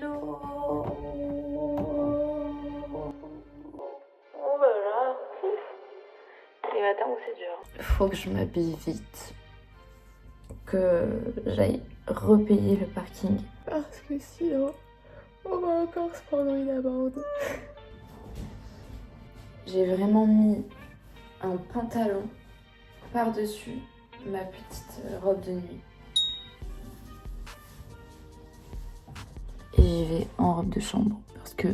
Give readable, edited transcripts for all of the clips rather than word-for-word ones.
Hello. Oh bah là, les matins où c'est dur. Faut que je m'habille vite, que j'aille repayer le parking. Parce que sinon, on va encore se prendre une amende. J'ai vraiment mis un pantalon par-dessus ma petite robe de nuit. Et j'y vais en robe de chambre parce que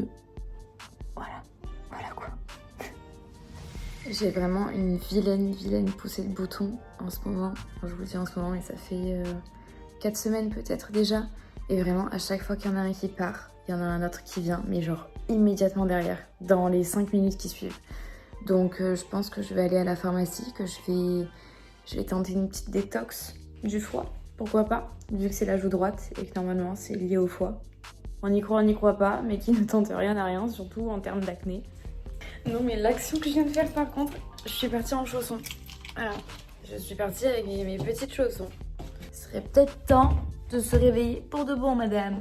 voilà quoi. J'ai vraiment une vilaine poussée de boutons en ce moment. Enfin, je vous le dis en ce moment, mais ça fait 4 semaines peut-être déjà. Et vraiment, à chaque fois qu'il y en a un qui part, il y en a un autre qui vient, mais genre immédiatement derrière, dans les 5 minutes qui suivent. Donc je pense que je vais aller à la pharmacie, que je vais tenter une petite détox du foie. Pourquoi pas, vu que c'est la joue droite et que normalement c'est lié au foie. On y croit pas, mais qui ne tente rien à rien, surtout en termes d'acné. Non mais l'action que je viens de faire par contre, je suis partie en chaussons. Voilà, je suis partie avec mes petites chaussons. Il serait peut-être temps de se réveiller pour de bon, madame.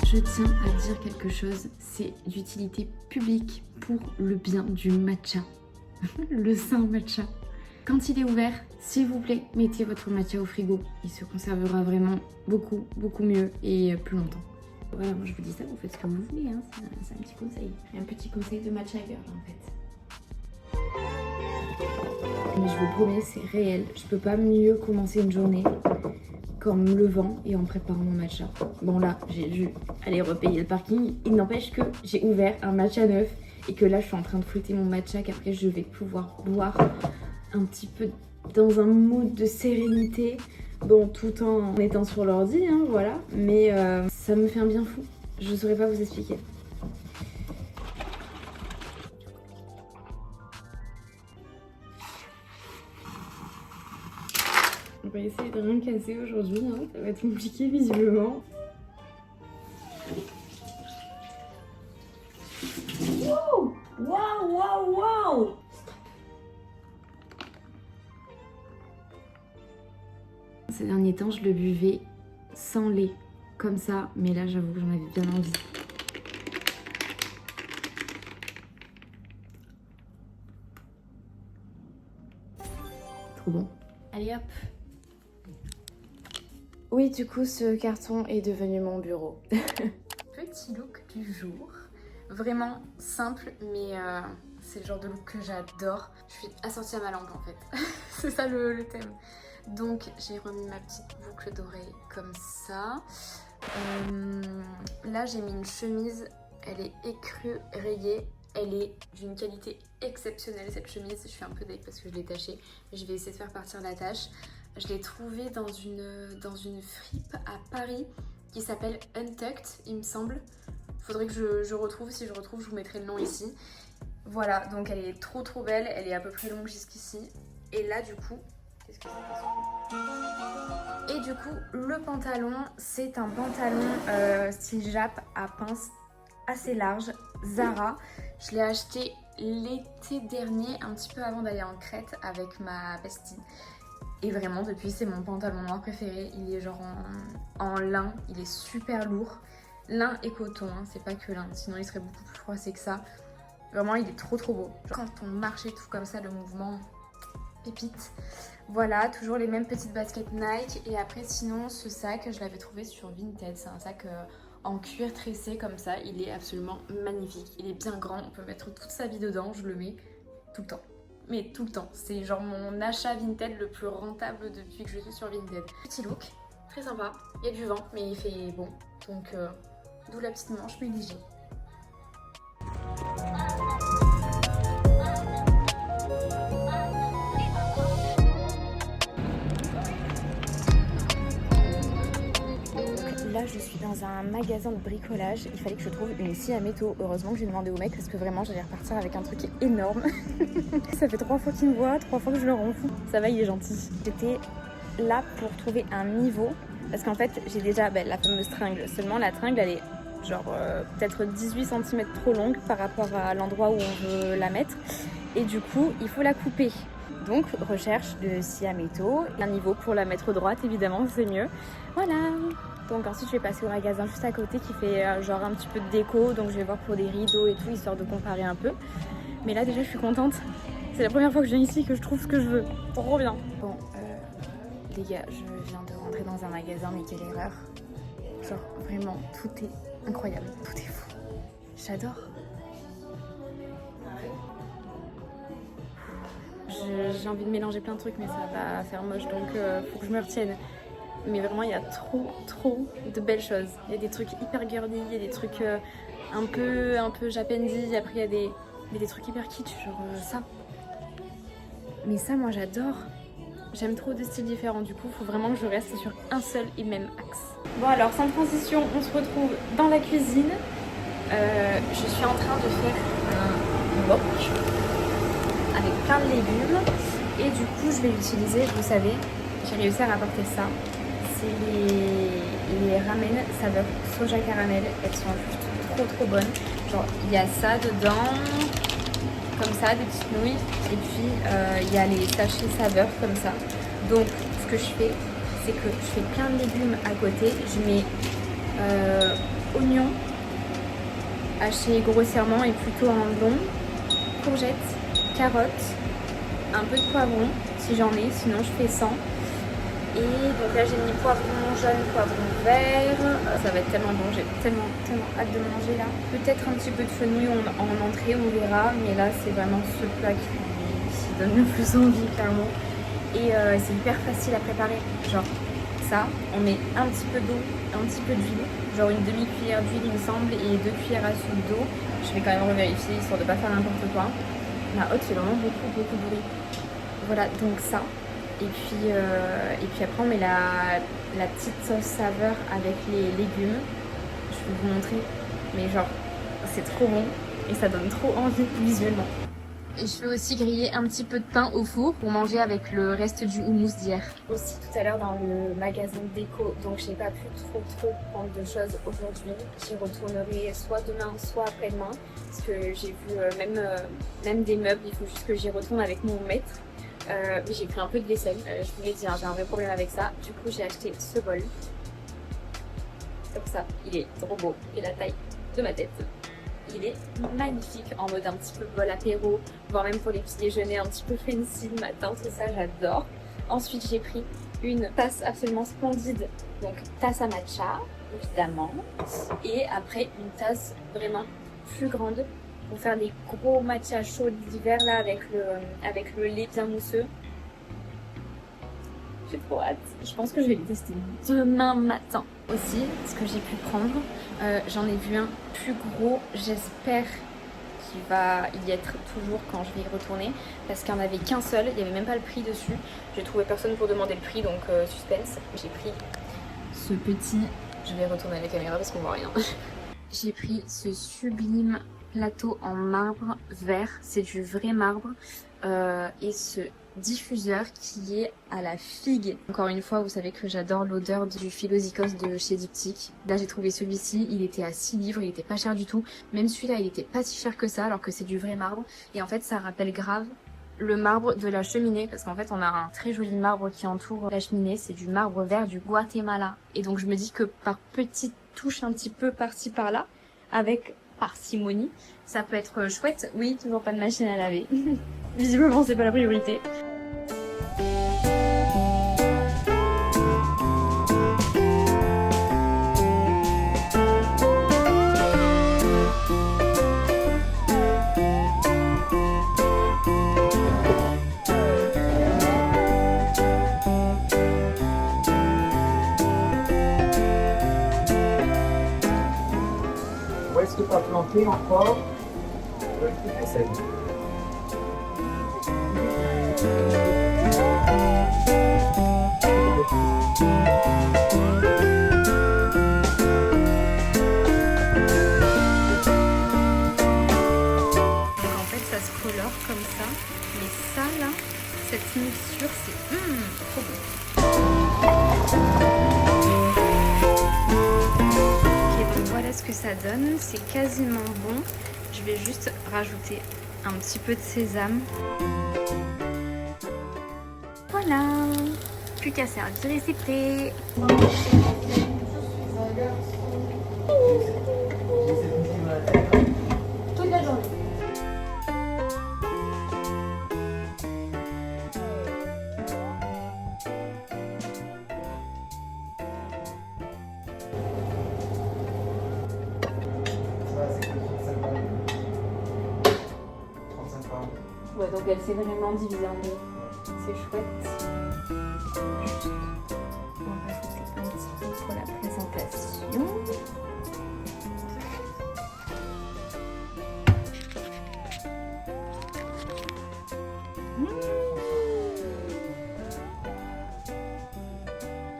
Je tiens à dire quelque chose, c'est d'utilité publique pour le bien du matcha. Le saint matcha. Quand il est ouvert, s'il vous plaît, mettez votre matcha au frigo. Il se conservera vraiment beaucoup mieux et plus longtemps. Voilà, moi je vous dis ça, vous faites ce que vous voulez, hein. C'est un petit conseil. Un petit conseil de matcha girl en fait. Mais je vous promets, c'est réel. Je peux pas mieux commencer une journée qu'en me levant et en préparant mon matcha. Bon là, j'ai dû aller repayer le parking. Il n'empêche que j'ai ouvert un matcha neuf et que là, je suis en train de fruiter mon matcha qu'après, je vais pouvoir boire un petit peu dans un mood de sérénité. Bon, tout en étant sur l'ordi, hein, voilà. Mais ça me fait un bien fou. Je saurais pas vous expliquer. On va essayer de rien casser aujourd'hui, hein. Ça va être compliqué visiblement. Wow! Wow! Ces derniers temps, je le buvais sans lait, comme ça, mais là j'avoue que j'en avais bien envie. Trop bon. Allez hop! Oui, du coup, ce carton est devenu mon bureau. Petit look du jour. Vraiment simple, mais c'est le genre de look que j'adore. Je suis assortie à ma lampe en fait. C'est ça le thème. Donc, j'ai remis ma petite boucle d'oreille comme ça. Là, j'ai mis une chemise. Elle est écrue, rayée. Elle est d'une qualité exceptionnelle cette chemise. Je suis un peu deg parce que je l'ai tachée. Je vais essayer de faire partir la tache. Je l'ai trouvée dans une fripe à Paris qui s'appelle Untucked, il me semble. Faudrait que je retrouve. Si je retrouve, je vous mettrai le nom ici. Voilà, donc elle est trop belle. Elle est à peu près longue jusqu'ici. Et là, du coup, qu'est-ce que c'est? Et du coup, le pantalon, c'est un pantalon style Jap à pince assez large, Zara. Je l'ai acheté l'été dernier, un petit peu avant d'aller en Crète avec ma bestie. Et vraiment, depuis, c'est mon pantalon noir préféré. Il est genre en lin, il est super lourd. Lin et coton, hein, c'est pas que lin, sinon il serait beaucoup plus froissé que ça. Vraiment, il est trop beau. Quand on marche et tout comme ça, le mouvement pépite. Voilà, toujours les mêmes petites baskets Nike. Et après, sinon, ce sac, je l'avais trouvé sur Vinted. C'est un sac en cuir tressé comme ça. Il est absolument magnifique. Il est bien grand, on peut mettre toute sa vie dedans. Je le mets tout le temps. Mais tout le temps. C'est genre mon achat Vinted le plus rentable depuis que je suis sur Vinted. Petit look, très sympa. Il y a du vent, mais il fait bon. Donc, d'où la petite manche privilégiée. Là, je je suis dans un magasin de bricolage. Il fallait que je trouve une scie à métaux. Heureusement que j'ai demandé au mec parce que vraiment j'allais repartir avec un truc énorme. Ça fait 3 fois qu'il me voit, 3 fois que je le rends fou. Ça va, il est gentil. J'étais là pour trouver un niveau parce qu'en fait j'ai déjà la fameuse tringle. Seulement la tringle elle est genre peut-être 18 cm trop longue par rapport à l'endroit où on veut la mettre. Et du coup il faut la couper. Donc recherche de scie à métaux, un niveau pour la mettre droite évidemment, c'est mieux. Voilà. Donc ensuite je vais passer au magasin juste à côté qui fait genre un petit peu de déco, donc je vais voir pour des rideaux et tout, histoire de comparer un peu. Mais là déjà je suis contente, c'est la première fois que je viens ici que je trouve ce que je veux, trop bien. Bon les gars, je viens de rentrer dans un magasin, mais quelle erreur. Genre vraiment tout est incroyable, tout est fou, j'adore. J'ai envie de mélanger plein de trucs mais ça va faire moche donc faut que je me retienne. Mais vraiment il y a trop de belles choses. Il y a des trucs hyper girly, il y a des trucs un peu japendi, après il y a des trucs hyper kitsch, genre ça. Mais ça moi j'adore. J'aime trop de styles différents, du coup faut vraiment que je reste sur un seul et même axe. Bon alors sans transition, on se retrouve dans la cuisine. Je suis en train de faire un wok avec plein de légumes et du coup je vais utiliser, vous savez, j'ai réussi à rapporter ça, c'est les ramen saveur soja caramel. Elles sont juste trop bonnes, genre il y a ça dedans comme ça, des petites nouilles, et puis il y a les sachets saveur comme ça. Donc ce que je fais, c'est que je fais plein de légumes à côté, je mets oignons hachés grossièrement et plutôt en long, courgettes, carottes, un peu de poivron si j'en ai, sinon je fais sans. Et donc là j'ai mis poivron jaune, poivron vert, ça va être tellement bon, j'ai tellement hâte de manger là. Peut-être un petit peu de fenouil en entrée, on verra, mais là c'est vraiment ce plat qui donne le plus envie clairement. Et c'est hyper facile à préparer, genre ça, on met un petit peu d'eau, un petit peu d'huile, genre une demi-cuillère d'huile il me semble et 2 cuillères à soupe d'eau. Je vais quand même revérifier histoire de pas faire n'importe quoi. La hotte fait vraiment beaucoup de bruit. Voilà, donc ça. Et puis après on met la petite sauce saveur avec les légumes. Je vais vous montrer. Mais genre, c'est trop bon et ça donne trop envie visuellement. Et je fais aussi griller un petit peu de pain au four pour manger avec le reste du houmous d'hier. Aussi tout à l'heure dans le magasin de déco, donc j'ai pas pu trop prendre de choses aujourd'hui. J'y retournerai soit demain, soit après-demain. Parce que j'ai vu même des meubles, il faut juste que j'y retourne avec mon maître. Mais j'ai pris un peu de vaisselle, je vous l'ai dit, j'ai un vrai problème avec ça. Du coup j'ai acheté ce bol. Comme ça, il est trop beau, et la taille de ma tête. Il est magnifique en mode un petit peu bol apéro, voire même pour les petits déjeuners un petit peu fancy le matin, c'est ça, j'adore. Ensuite j'ai pris une tasse absolument splendide, donc tasse à matcha évidemment, et après une tasse vraiment plus grande pour faire des gros matcha chauds d'hiver là avec le lait bien mousseux. J'ai trop hâte. Je pense que je vais les tester demain matin. Aussi, ce que j'ai pu prendre, j'en ai vu un plus gros, j'espère qu'il va y être toujours quand je vais y retourner, parce qu'il n'y en avait qu'un seul, il n'y avait même pas le prix dessus. J'ai trouvé personne pour demander le prix, donc suspense. J'ai pris ce petit, je vais retourner à la caméra parce qu'on voit rien. J'ai pris ce sublime plateau en marbre vert, c'est du vrai marbre, et ce diffuseur qui est à la figue. Encore une fois, vous savez que j'adore l'odeur du Philosykos de chez Diptyque. Là j'ai trouvé celui-ci, il était à 6 livres, il était pas cher du tout. Même celui-là il était pas si cher que ça alors que c'est du vrai marbre. Et en fait ça rappelle grave le marbre de la cheminée, parce qu'en fait on a un très joli marbre qui entoure la cheminée, c'est du marbre vert du Guatemala. Et donc je me dis que par petites touches un petit peu par-ci par-là, avec parcimonie, ça peut être chouette. Oui, toujours pas de machine à laver. Visiblement c'est pas la priorité. Où est-ce que tu as planté encore? Essaye. texture, c'est trop bon. Ok, donc voilà ce que ça donne. C'est quasiment bon. Je vais juste rajouter un petit peu de sésame. Voilà. Plus qu'à servir et c'est prêt. Toute la journée. Ouais, donc elle s'est vraiment divisée en deux. C'est chouette. On va rajouter un petit peu pour la présentation.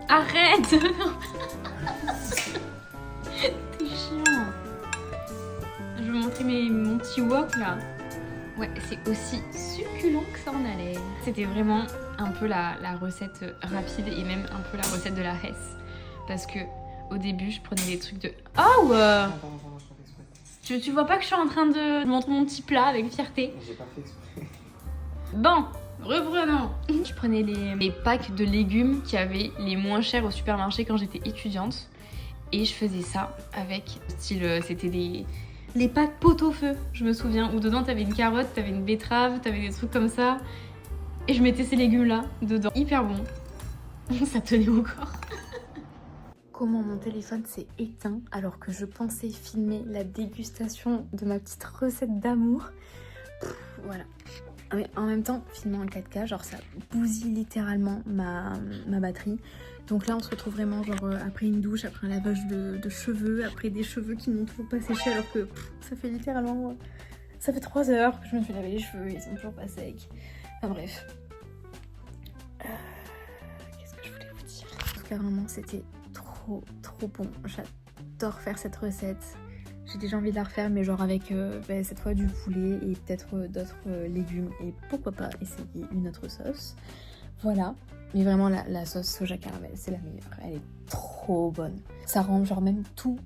Arrête. T'es chiant. Je vais montrer mon petit wok là. Ouais, c'est aussi succulent que ça en a l'air. C'était vraiment un peu la recette rapide et même un peu la recette de la Hesse. Parce que au début, je prenais des trucs de... Oh tu vois pas que je suis en train de montrer mon petit plat avec fierté? J'ai pas fait exprès. Bon, reprenons. Je prenais les packs de légumes qui avaient les moins chers au supermarché quand j'étais étudiante. Et je faisais ça avec, style, c'était les packs pot-au-feu, je me souviens, où dedans t'avais une carotte, t'avais une betterave, t'avais des trucs comme ça. Et je mettais ces légumes-là dedans. Hyper bon. Ça tenait au corps. Comment mon téléphone s'est éteint alors que je pensais filmer la dégustation de ma petite recette d'amour. Voilà. Mais en même temps, filmer en 4K, genre ça bousille littéralement ma batterie. Donc là, on se retrouve vraiment genre après une douche, après un lavage de cheveux, après des cheveux qui n'ont toujours pas séché alors que ça fait littéralement... ça fait 3 heures que je me suis lavé les cheveux, ils sont toujours pas secs. Enfin bref. Qu'est-ce que je voulais vous dire? En tout cas, vraiment, c'était trop bon. J'adore faire cette recette. J'ai déjà envie de la refaire, mais genre avec cette fois du poulet et peut-être d'autres légumes. Et pourquoi pas essayer une autre sauce. Voilà. Mais vraiment, la sauce soja caramel, c'est la meilleure. Elle est trop bonne. Ça rend genre même tout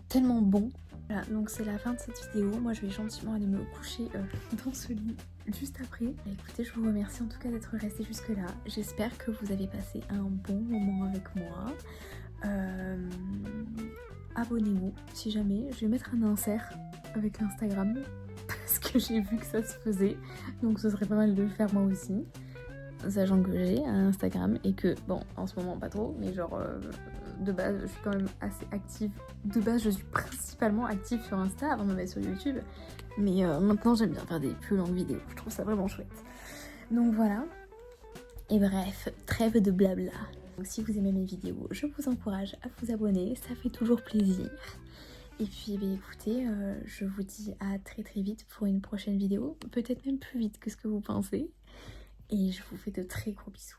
tellement bon. Voilà, donc c'est la fin de cette vidéo. Moi, je vais gentiment aller me coucher dans ce lit juste après. Écoutez, je vous remercie en tout cas d'être resté jusque là. J'espère que vous avez passé un bon moment avec moi. Abonnez-vous si jamais. Je vais mettre un insert avec l'Instagram parce que j'ai vu que ça se faisait. Donc ce serait pas mal de le faire moi aussi. Sachant que j'ai un Instagram et que, bon, en ce moment pas trop, mais genre de base je suis quand même assez active. De base je suis principalement active sur Insta avant de me mettre sur YouTube. Mais maintenant j'aime bien faire des plus longues vidéos, je trouve ça vraiment chouette. Donc voilà. Et bref, trêve de blabla. Donc si vous aimez mes vidéos, je vous encourage à vous abonner, ça fait toujours plaisir. Et puis écoutez, je vous dis à très vite pour une prochaine vidéo, peut-être même plus vite que ce que vous pensez. Et je vous fais de très gros bisous.